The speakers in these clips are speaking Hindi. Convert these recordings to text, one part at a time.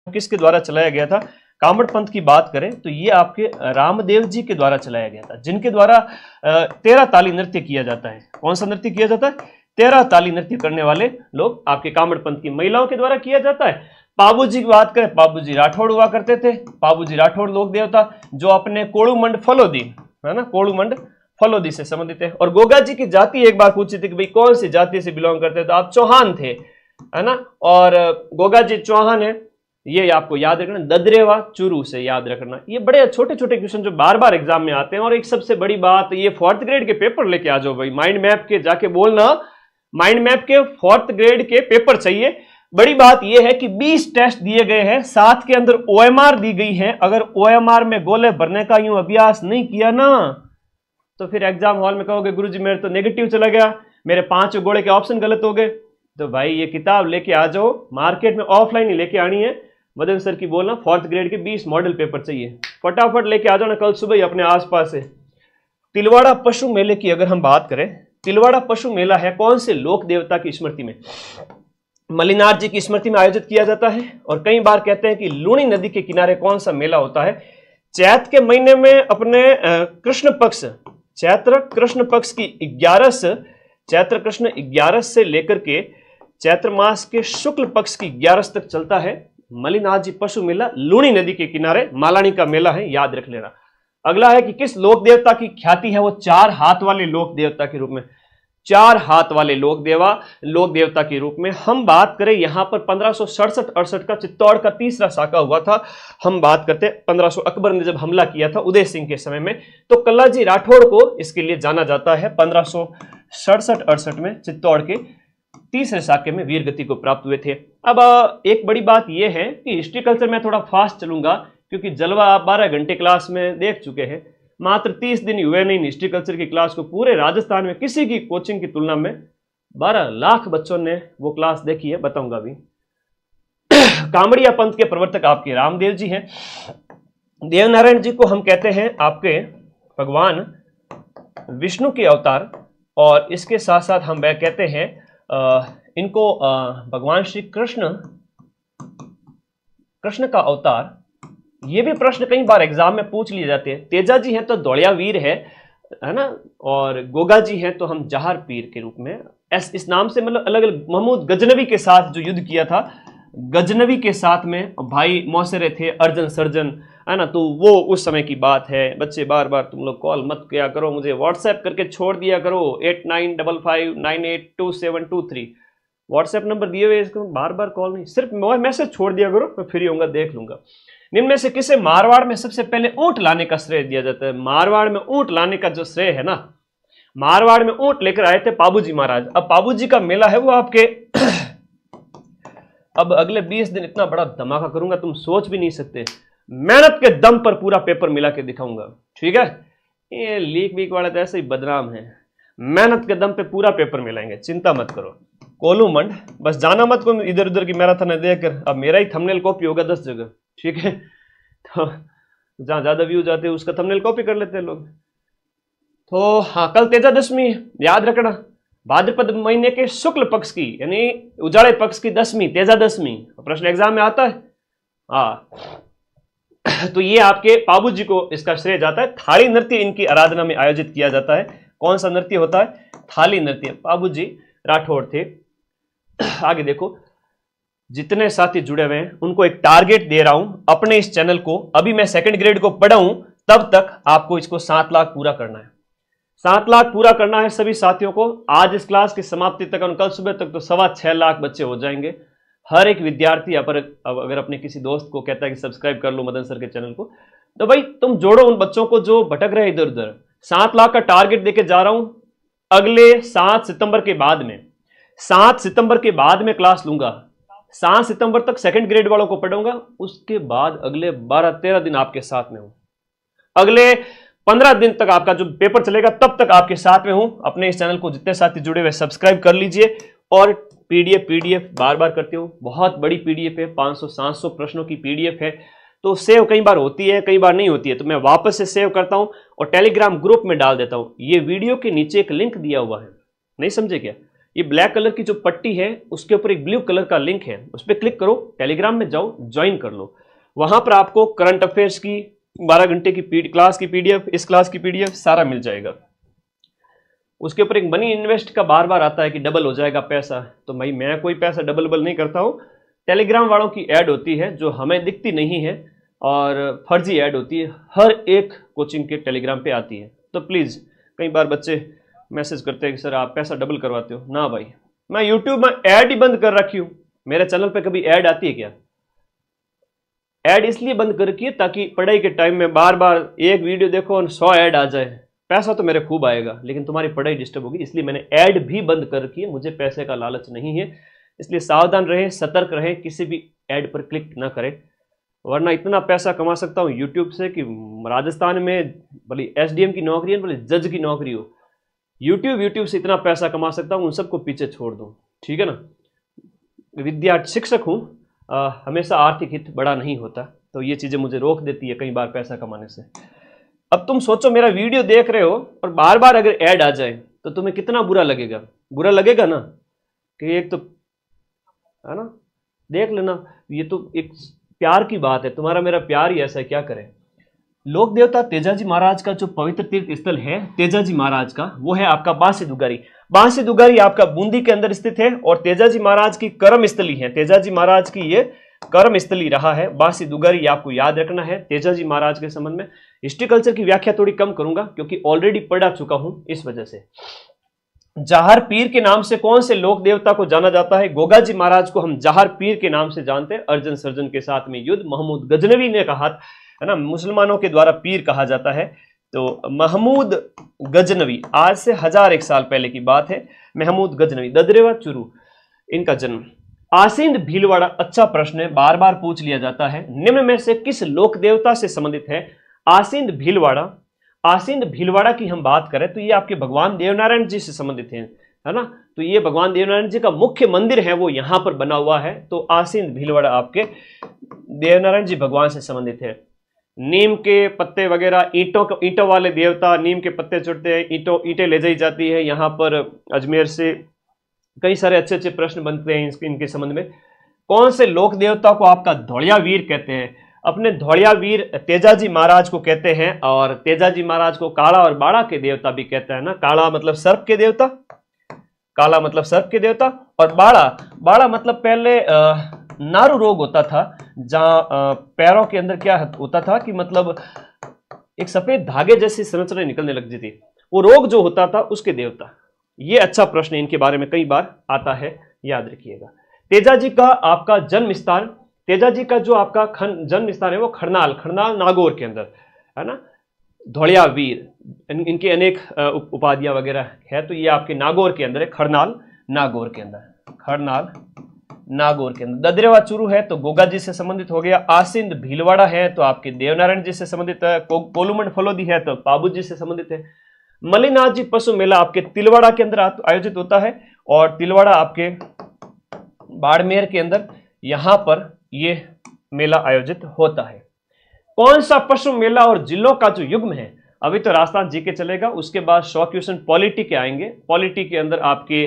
किसके द्वारा चलाया गया था? कामड़ पंथ की बात करें तो ये आपके रामदेव जी के द्वारा चलाया गया था, जिनके द्वारा 13 ताली नृत्य किया जाता है। कौन सा नृत्य किया जाता है? 13 ताली नृत्य करने वाले लोग आपके कामड़ पंथ की महिलाओं के द्वारा किया जाता है। पाबूजी की बात करें, पाबूजी राठौड़ हुआ करते थे। पाबूजी राठौड़ लोक देवता जो अपने कोड़ूमंड फलोदी, है ना, कोड़ूमंड फलोदी से संबंधित है। और गोगा जी की जाति एक बार पूछी थी कि भाई कौन सी जाति से बिलोंग करते, तो आप चौहान थे, है ना। और गोगा जी चौहान है, ये आपको याद रखना, ददरेवा चुरू से याद रखना। ये बड़े छोटे छोटे क्वेश्चन जो बार बार एग्जाम में आते हैं। और एक सबसे बड़ी बात, ये 4th ग्रेड के पेपर लेके आ जाओ भाई, माइंड मैप के जाके बोलना, माइंड मैप के 4th ग्रेड के पेपर चाहिए। बड़ी बात यह है कि 20 टेस्ट दिए गए हैं, 7 के अंदर OMR दी गई है। अगर OMR में गोले भरने का यूं अभ्यास नहीं किया ना, तो फिर एग्जाम हॉल में कहोगे गुरुजी मेरे तो नेगेटिव चला गया, मेरे 5 गोले के ऑप्शन गलत हो गए। तो भाई ये किताब लेके आ जाओ, मार्केट में ऑफलाइन ही लेके आनी है। मदन सर की बोलना 4th ग्रेड के 20 मॉडल पेपर चाहिए, फटाफट लेके आ जाओ ना कल सुबह ही अपने आसपास से। तिलवाड़ा पशु मेले की अगर हम बात करें, तिलवाड़ा पशु मेला है कौन से लोक देवता की स्मृति में? मल्लिनाथ जी की स्मृति में आयोजित किया जाता है। और कई बार कहते हैं कि लूणी नदी के किनारे कौन सा मेला होता है? चैत के महीने में अपने कृष्ण पक्ष, चैत्र कृष्ण पक्ष की 11 चैत्र कृष्ण 11 से लेकर के चैत्र मास के शुक्ल पक्ष की 11 तक चलता है मल्लिनाथ जी पशु मेला, लूणी नदी के किनारे, मालानी का मेला है, याद रख लेना। अगला है कि किस लोक देवता की ख्याति है वो 4 हाथ वाले लोक देवता के रूप में? 4 हाथ वाले लोक देवता के रूप में हम बात करें, यहां पर 1567-68 का चित्तौड़ का तीसरा साका हुआ था। हम बात करते 1500 अकबर ने जब हमला किया था उदय सिंह के समय में, तो कल्लाजी राठौड़ को इसके लिए जाना जाता है। 1567-68 में चित्तौड़ के तीसरे साके में वीर गति को प्राप्त हुए थे। अब एक बड़ी बात यह है कि हिस्ट्री कल्चर में थोड़ा फास्ट चलूंगा, क्योंकि जलवा आप 12 घंटे क्लास में देख चुके हैं, मात्र 30 दिन हुए नहीं हिस्ट्री कल्चर की क्लास को। पूरे राजस्थान में किसी की कोचिंग की तुलना में 12 लाख बच्चों ने वो क्लास देखी है, बताऊंगा भी। कामड़िया पंथ के प्रवर्तक आपके रामदेव जी हैं। देवनारायण जी को हम कहते हैं आपके भगवान विष्णु के अवतार, और इसके साथ साथ हम वह कहते हैं इनको भगवान श्री कृष्ण का अवतार। ये भी प्रश्न कई बार एग्जाम में पूछ लिए जाते हैं। तेजा जी हैं तो दौड़िया वीर है ना, और गोगा जी हैं तो हम जहार पीर के रूप में, इस नाम से मतलब अलग अलग। महमूद गजनवी के साथ जो युद्ध किया था, गजनवी के साथ में भाई मौसरे थे अर्जन सर्जन, है ना, तो वो उस समय की बात है। बच्चे बार बार तुम लोग कॉल मत किया करो, मुझे व्हाट्सएप करके छोड़ दिया करो, 8955982723 व्हाट्सएप नंबर दिए हुए, इसको बार बार कॉल नहीं, सिर्फ मैसेज छोड़ दिया करो, मैं फ्री होऊंगा देख लूंगा। निम्न में से किसे मारवाड़ में सबसे पहले ऊंट लाने का श्रेय दिया जाता है? मारवाड़ में ऊंट लाने का जो श्रेय है ना, मारवाड़ में ऊंट लेकर आए थे पाबूजी महाराज। अब पाबूजी का मेला है वो आपके अब अगले 20 दिन इतना बड़ा धमाका करूंगा तुम सोच भी नहीं सकते। मेहनत के दम पर पूरा पेपर मिला के दिखाऊंगा, ठीक है। ये लीक वीक वाले तो ऐसे ही बदनाम है, मेहनत के दम पे पूरा पेपर मिलाएंगे, चिंता मत करो। कोलू मंड, बस जाना मत को इधर उधर की मैराथन देखकर। अब मेरा ही थंबनेल कॉपी होगा 10 जगह, ठीक है। तो जहां ज्यादा व्यू जाते हैं उसका थंबनेल कॉपी कर लेते हैं लोग। तो हाँ, कल तेजा दशमी याद रखना, भाद्रपद महीने के शुक्ल पक्ष की यानी उजाड़े पक्ष की 10वीं तेजा दशमी, प्रश्न एग्जाम में आता है। हाँ, तो ये आपके पाबूजी को इसका श्रेय जाता है। थाली नृत्य इनकी आराधना में आयोजित किया जाता है। कौन सा नृत्य होता है? थाली नृत्य। पाबूजी राठौड़ थे। आगे देखो, जितने साथी जुड़े हुए हैं उनको एक टारगेट दे रहा हूं अपने इस चैनल को। अभी मैं 2nd ग्रेड को पढ़ाऊं तब तक आपको इसको 7 लाख पूरा करना है। 7 लाख पूरा करना है सभी साथियों को। आज इस क्लास की समाप्ति तक और कल सुबह तक तो 6.25 लाख बच्चे हो जाएंगे। हर एक विद्यार्थी अगर अपने किसी दोस्त को कहता है कि सब्सक्राइब कर लो मदन सर के चैनल को, तो भाई तुम जोड़ो उन बच्चों को जो भटक रहे इधर उधर। 7 लाख का टारगेट देके जा रहा हूं। अगले 7 सितंबर के बाद में, 7 सितंबर के बाद में क्लास लूंगा। 7 सितंबर तक 2nd ग्रेड वालों को पढ़ाऊंगा। उसके बाद अगले 12-13 दिन आपके साथ में हूं। अगले 15 दिन तक आपका जो पेपर चलेगा तब तक आपके साथ में हूं। अपने इस चैनल को जितने साथी जुड़े हुए सब्सक्राइब कर लीजिए। और पीडीएफ बार बार करते हो, बहुत बड़ी पीडीएफ है, 500-700 प्रश्नों की पीडीएफ है। तो सेव कई बार होती है, कई बार नहीं होती है, तो मैं वापस से सेव करता हूं और टेलीग्राम ग्रुप में डाल देता हूं। ये वीडियो के नीचे एक लिंक दिया हुआ है, नहीं समझे क्या? ये ब्लैक कलर की जो पट्टी है उसके ऊपर एक ब्लू कलर का लिंक है, उस पर क्लिक करो, टेलीग्राम में जाओ, ज्वाइन कर लो। वहां पर आपको करंट अफेयर्स की 12 घंटे की क्लास की पीडीएफ, इस क्लास की पीडीएफ सारा मिल जाएगा। उसके ऊपर एक मनी इन्वेस्ट का बार बार आता है कि डबल हो जाएगा पैसा, तो भाई मैं कोई पैसा डबल नहीं करता हूं। टेलीग्राम वालों की ऐड होती है जो हमें दिखती नहीं है और फर्जी ऐड होती है, हर एक कोचिंग के टेलीग्राम पे आती है। तो प्लीज़, कई बार बच्चे मैसेज करते हैं कि सर आप पैसा डबल करवाते हो। ना भाई, मैं यूट्यूब में ऐड ही बंद कर रखी हूँ। मेरे चैनल पे कभी ऐड आती है क्या? ऐड इसलिए बंद कर रखी है ताकि पढ़ाई के टाइम में बार बार एक वीडियो देखो और 100 ऐड आ जाए। पैसा तो मेरे खूब आएगा लेकिन तुम्हारी पढ़ाई डिस्टर्ब होगी, इसलिए मैंने ऐड भी बंद कर रखी है। मुझे पैसे का लालच नहीं है, इसलिए सावधान रहें, सतर्क रहें, किसी भी ऐड पर क्लिक ना करें, वरना इतना पैसा कमा सकता हूँ यूट्यूब से कि राजस्थान में भले एसडीएम की नौकरी है, भले जज की नौकरी हो, यूट्यूब से इतना पैसा कमा सकता हूँ, उन सबको पीछे छोड़ दूँ। ठीक है ना? विद्या शिक्षक हूँ, हमेशा आर्थिक हित बड़ा नहीं होता, तो ये चीज़ें मुझे रोक देती है कई बार पैसा कमाने से। अब तुम सोचो, मेरा वीडियो देख रहे हो और बार बार अगर ऐड आ जाए तो तुम्हें कितना बुरा लगेगा? बुरा लगेगा ना? कि एक तो है ना, देख लेना, ये तो एक प्यार की बात है, तुम्हारा मेरा प्यार ही ऐसा है, क्या करें। लोक देवता तेजाजी महाराज का जो पवित्र तीर्थ स्थल है तेजाजी महाराज का, वो है आपका बांसी दुगारी। बांसी दुगारी आपका बूंदी के अंदर स्थित है और तेजाजी महाराज की कर्म स्थली है। तेजाजी महाराज की ये कर्म स्थली रहा है बांसी दुगारी, आपको याद रखना है। तेजाजी महाराज के संबंध में हिस्ट्री कल्चर की व्याख्या थोड़ी कम करूंगा क्योंकि ऑलरेडी पढ़ा चुका हूं, इस वजह से। जहार पीर के नाम से कौन से लोक देवता को जाना जाता है? गोगाजी महाराज को हम जहार पीर के नाम से जानते हैं। अर्जुन सर्जन के साथ में युद्ध महमूद गजनवी ने कहा, है ना, मुसलमानों के द्वारा पीर कहा जाता है। तो महमूद गजनवी, आज से 1001 साल पहले की बात है। महमूद गजनवी, ददरेवा चुरू, इनका जन्म। आसींद भीलवाड़ा, अच्छा प्रश्न है, बार बार पूछ लिया जाता है। निम्न में से किस लोक देवता से संबंधित है आसींद भीलवाड़ा? आसींद भीलवाड़ा की हम बात करें तो ये आपके भगवान देवनारायण जी से संबंधित है ना। तो ये भगवान देवनारायण जी का मुख्य मंदिर है, वो यहां पर बना हुआ है। तो आसींद भीलवाड़ा आपके देवनारायण जी भगवान से संबंधित है। नीम के पत्ते वगैरह, ईंटों वाले देवता, नीम के पत्ते चुड़ते हैं, ईंटें ले जाई जाती है यहाँ पर अजमेर से। कई सारे अच्छे अच्छे प्रश्न बनते हैं इनके संबंध में। कौन से लोक देवता को आपका धौड़िया वीर कहते हैं? अपने धौड़िया वीर तेजाजी महाराज को कहते हैं, और तेजाजी महाराज को काला और बाड़ा के देवता भी कहते हैं ना। काला मतलब सर्प के देवता, काला मतलब सर्प के देवता, और बाड़ा मतलब पहले नारू रोग होता था, जहां पैरों के अंदर क्या होता था कि मतलब एक सफेद धागे जैसी संरचना निकलने लगती थी, वो रोग जो होता था उसके देवता। ये अच्छा प्रश्न है, इनके बारे में कई बार आता है, याद रखिएगा। तेजाजी का आपका जन्म स्थान, तेजाजी का जो आपका जन्म स्थान है वो खरनाल नागौर के अंदर है ना। धौड़िया वीर, इनके अनेक उपाधियां वगैरह है, तो ये आपके नागौर के अंदर है, खरनाल नागौर के अंदर। ददरेवा चुरू है तो गोगा जी से संबंधित हो गया। आसिंद भीलवाड़ा है तो आपके देवनारायण जी से संबंधित है। कोलुमंड फलोदी है तो पाबू जी से संबंधित है। मलिनाथ जी पशु मेला आपके तिलवाड़ा के अंदर आयोजित होता है, और तिलवाड़ा आपके बाड़मेर के अंदर यहां पर ये मेला आयोजित होता है। कौन सा पशु मेला और जिलों का जो युग्म है? अभी तो राजस्थान जी के चलेगा, उसके बाद 100 क्वेश्चन पॉलिटी के आएंगे। पॉलिटी के अंदर आपके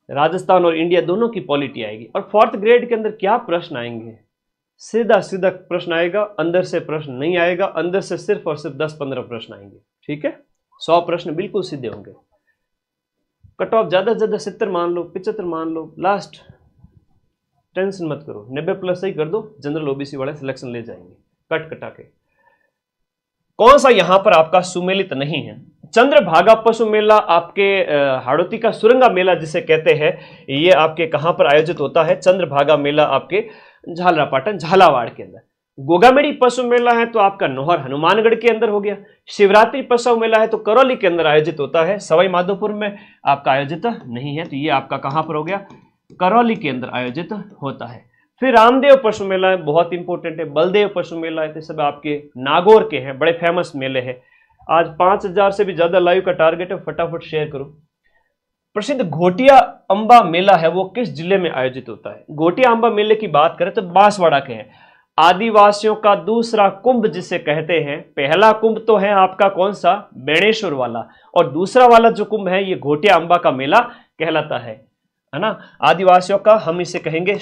राजस्थान और इंडिया दोनों की पॉलिटी आएगी। और 4th ग्रेड के अंदर क्या प्रश्न आएंगे? सीधा सीधा प्रश्न आएगा, अंदर से प्रश्न नहीं आएगा। अंदर से सिर्फ और सिर्फ 10-15 प्रश्न आएंगे। ठीक है, 100 प्रश्न बिल्कुल सीधे होंगे। कट ऑफ ज्यादा से ज्यादा 70 मान लो, 75 मान लो, लास्ट। टेंशन मत करो, 90+ सही कर दो, जनरल ओबीसी वाले सिलेक्शन ले जाएंगे कट कटा के। कौन सा यहां पर आपका सुमेलित नहीं है? चंद्रभागा पशु मेला आपके हाड़ौती का सुरंगा मेला जिसे कहते हैं, ये आपके कहां पर आयोजित होता है? चंद्रभागा मेला आपके झालरापाटन झालावाड़ के अंदर। गोगामेड़ी पशु मेला है तो आपका नोहर हनुमानगढ़ के अंदर हो गया। शिवरात्रि पशु मेला है तो करौली के अंदर आयोजित होता है, सवाई माधोपुर में आपका आयोजित नहीं है, तो ये आपका कहां पर हो गया? करौली के अंदर आयोजित होता है। फिर रामदेव पशु मेला है, बहुत इंपॉर्टेंट है। बलदेव पशु मेला है, तो सब आपके नागौर के हैं, बड़े फेमस मेले हैं। आज 5000 से भी ज्यादा लाइव का टारगेट है, फटाफट शेयर करो। प्रसिद्ध घोटिया अंबा मेला है, वो किस जिले में आयोजित होता है? घोटिया अंबा मेले की बात करें तो बांसवाड़ा के हैं। आदिवासियों का दूसरा कुंभ जिसे कहते हैं, पहला कुंभ तो है आपका कौन सा? बेणेश्वर वाला, और दूसरा वाला जो कुंभ है ये घोटिया अंबा का मेला कहलाता है। है ना। आदिवासियों का हम इसे कहेंगे